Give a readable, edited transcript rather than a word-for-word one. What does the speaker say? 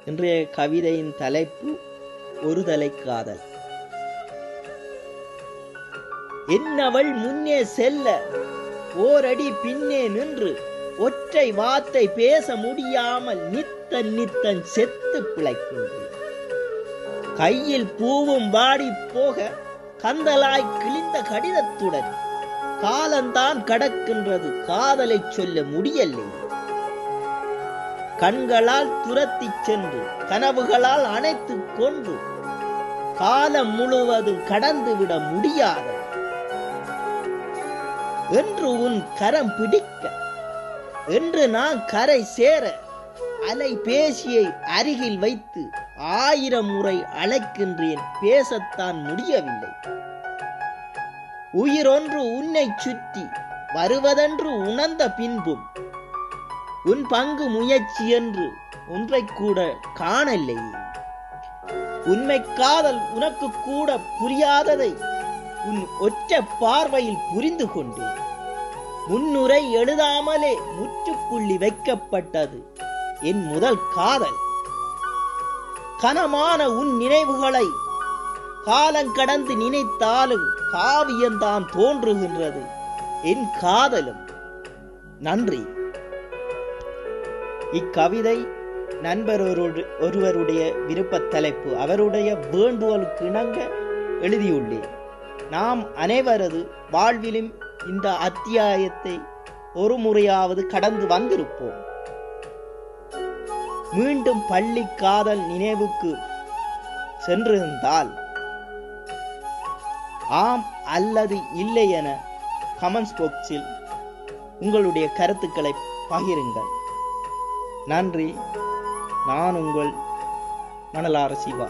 இன்றைய கவிதையின் தலைப்பு ஒருதலை காதல். என்னவள் முன்னே செல்ல ஓரடி பின்னே நின்று ஒற்றை வார்த்தை பேச முடியாமல் நித்தன் செத்து பிழைக்கின்றேன். கையில் பூவும் வாடி போக கந்தலாய் கிழிந்த கடிதத்துடன் காலந்தான் கடக்கின்றது, காதலை சொல்ல முடியலை. கண்களால் துரத்தி சென்று கனவுகளால் அணைத்து கொண்டு காலம் முழுவதும் கடந்துவிட முடியாத என்று உன் கரம் பிடிக்க, என்று நான் கரை சேர அலைபேசியை அருகில் வைத்து 1000 முறை அழைக்கின்றேன், பேசத்தான் முடியவில்லை. உயிரொன்று உன்னை சுற்றி வருவதென்று உணர்ந்த பின்பும் உன் பங்கு முயற்சி என்று ஒன்றை கூட காணலை. உண்மை காதல் உனக்கு கூட புரியாததை உன் ஒற்ற பார்வையில் புரிந்து கொண்டேன். முன்னுரை எழுதாமலே முற்றுப்புள்ளி வைக்கப்பட்டது என் முதல் காதல். கனமான உன் நினைவுகளை காலங்கடந்து நினைத்தாலும் காவியம்தான் தோன்றுகின்றது என் காதலும். நன்றி. இக்கவிதை நண்பர் ஒருவருடைய விருப்ப தலைப்பு, அவருடைய வேண்டுகோளுக்கு இணங்க எழுதியுள்ளேன். நாம் அனைவரது வாழ்விலும் இந்த அத்தியாயத்தை ஒரு முறையாவது கடந்து வந்திருப்போம். மீண்டும் பள்ளி காதல் நினைவுக்கு சென்றிருந்தால் ஆம் அல்லது இல்லை என கமெண்ட்ஸ் பாக்ஸில் உங்களுடைய கருத்துக்களை பகிருங்கள். நன்றி. நான் உங்கள் மணலார சிவா.